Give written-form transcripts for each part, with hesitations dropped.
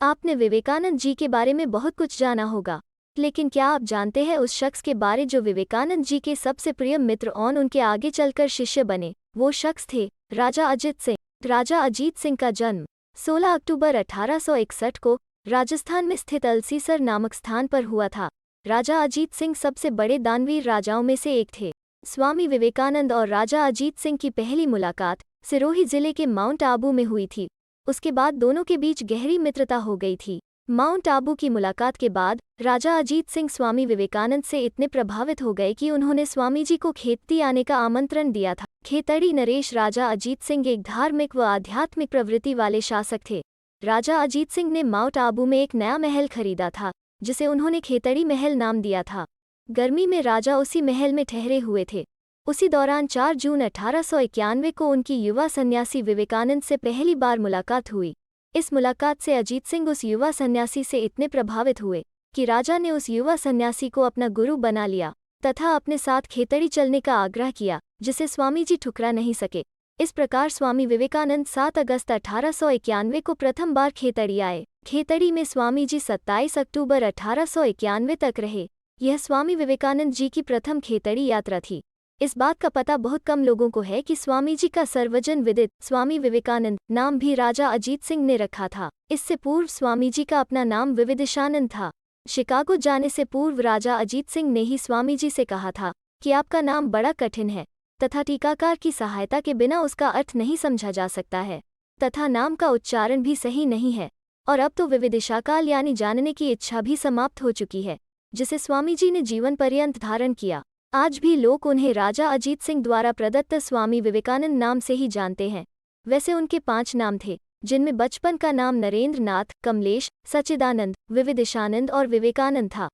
आपने विवेकानंद जी के बारे में बहुत कुछ जाना होगा, लेकिन क्या आप जानते हैं उस शख्स के बारे जो विवेकानंद जी के सबसे प्रिय मित्र और उनके आगे चलकर शिष्य बने? वो शख्स थे राजा अजीत सिंह। राजा अजीत सिंह का जन्म 16 अक्टूबर 1861 को राजस्थान में स्थित अलसीसर नामक स्थान पर हुआ था। राजा अजीत सिंह सबसे बड़े दानवीर राजाओं में से एक थे। स्वामी विवेकानंद और राजा अजीत सिंह की पहली मुलाकात सिरोही जिले के माउंट आबू में हुई थी। उसके बाद दोनों के बीच गहरी मित्रता हो गई थी। माउंट आबू की मुलाकात के बाद राजा अजीत सिंह स्वामी विवेकानंद से इतने प्रभावित हो गए कि उन्होंने स्वामी जी को खेतड़ी आने का आमंत्रण दिया था। खेतड़ी नरेश राजा अजीत सिंह एक धार्मिक व आध्यात्मिक प्रवृत्ति वाले शासक थे। राजा अजीत सिंह ने माउंट आबू में एक नया महल खरीदा था, जिसे उन्होंने खेतड़ी महल नाम दिया था। गर्मी में राजा उसी महल में ठहरे हुए थे। उसी दौरान 4 जून 1891 को उनकी युवा सन्यासी विवेकानंद से पहली बार मुलाकात हुई। इस मुलाकात से अजीत सिंह उस युवा सन्यासी से इतने प्रभावित हुए कि राजा ने उस युवा सन्यासी को अपना गुरु बना लिया तथा अपने साथ खेतड़ी चलने का आग्रह किया, जिसे स्वामी जी ठुकरा नहीं सके। इस प्रकार स्वामी विवेकानंद 7 अगस्त 1891 को प्रथम बार खेतड़ी आए। खेतड़ी में स्वामी जी 27 अक्टूबर 1891 तक रहे। यह स्वामी विवेकानंद जी की प्रथम खेतड़ी यात्रा थी। इस बात का पता बहुत कम लोगों को है कि स्वामी जी का सर्वजन विदित स्वामी विवेकानंद नाम भी राजा अजीत सिंह ने रखा था। इससे पूर्व स्वामी जी का अपना नाम विविदिशानंद था। शिकागो जाने से पूर्व राजा अजीत सिंह ने ही स्वामी जी से कहा था कि आपका नाम बड़ा कठिन है तथा टीकाकार की सहायता के बिना उसका अर्थ नहीं समझा जा सकता है तथा नाम का उच्चारण भी सही नहीं है। और अब तो विविदिशाकाल यानी जानने की इच्छा भी समाप्त हो चुकी है, जिसे स्वामी जी ने जीवन पर्यंत धारण किया। आज भी लोग उन्हें राजा अजीत सिंह द्वारा प्रदत्त स्वामी विवेकानंद नाम से ही जानते हैं। वैसे उनके 5 नाम थे, जिनमें बचपन का नाम नरेंद्र नाथ, कमलेश, सच्चिदानंद, विविदिशानंद और विवेकानंद था।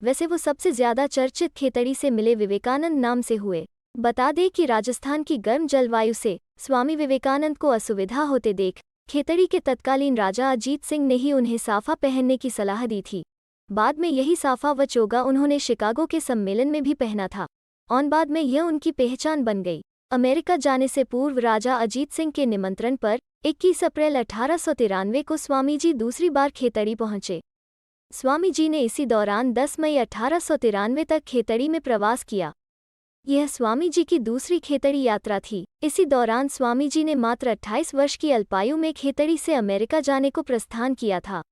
वैसे वो सबसे ज्यादा चर्चित खेतड़ी से मिले विवेकानंद नाम से हुए। बता दें कि राजस्थान की गर्म जलवायु से स्वामी विवेकानंद को असुविधा होते देख खेतड़ी के तत्कालीन राजा अजीत सिंह ने ही उन्हें साफा पहनने की सलाह दी थी। बाद में यही साफा व चोगा उन्होंने शिकागो के सम्मेलन में भी पहना था और बाद में यह उनकी पहचान बन गई। अमेरिका जाने से पूर्व राजा अजीत सिंह के निमंत्रण पर 21 अप्रैल 1893 को स्वामी जी दूसरी बार खेतड़ी पहुंचे। स्वामी जी ने इसी दौरान 10 मई 1893 तक खेतड़ी में प्रवास किया। यह स्वामी जी की दूसरी खेतड़ी यात्रा थी। इसी दौरान स्वामी जी ने मात्र 28 वर्ष की अल्पायु में खेतड़ी से अमेरिका जाने को प्रस्थान किया था।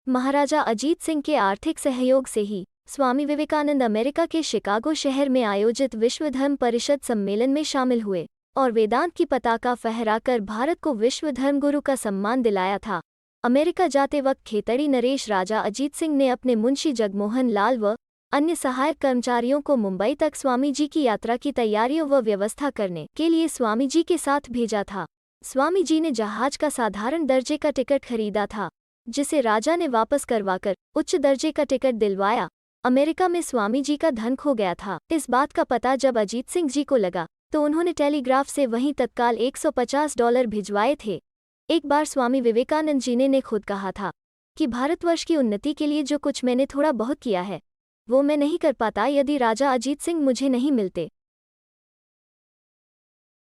महाराजा अजीत सिंह के आर्थिक सहयोग से ही स्वामी विवेकानंद अमेरिका के शिकागो शहर में आयोजित विश्व धर्म परिषद सम्मेलन में शामिल हुए और वेदांत की पताका फहराकर भारत को विश्व धर्म गुरु का सम्मान दिलाया था। अमेरिका जाते वक्त खेतड़ी नरेश राजा अजीत सिंह ने अपने मुंशी जगमोहन लाल व अन्य सहायक कर्मचारियों को मुंबई तक स्वामी जी की यात्रा की तैयारियों व व्यवस्था करने के लिए स्वामी जी के साथ भेजा था। स्वामी जी ने जहाज का साधारण दर्जे का टिकट खरीदा था, जिसे राजा ने वापस करवाकर उच्च दर्जे का टिकट दिलवाया। अमेरिका में स्वामी जी का धन खो गया था। इस बात का पता जब अजीत सिंह जी को लगा तो उन्होंने टेलीग्राफ से वहीं तत्काल $150 भिजवाए थे। एक बार स्वामी विवेकानंद जी ने खुद कहा था कि भारतवर्ष की उन्नति के लिए जो कुछ मैंने थोड़ा बहुत किया है वो मैं नहीं कर पाता यदि राजा अजीत सिंह मुझे नहीं मिलते।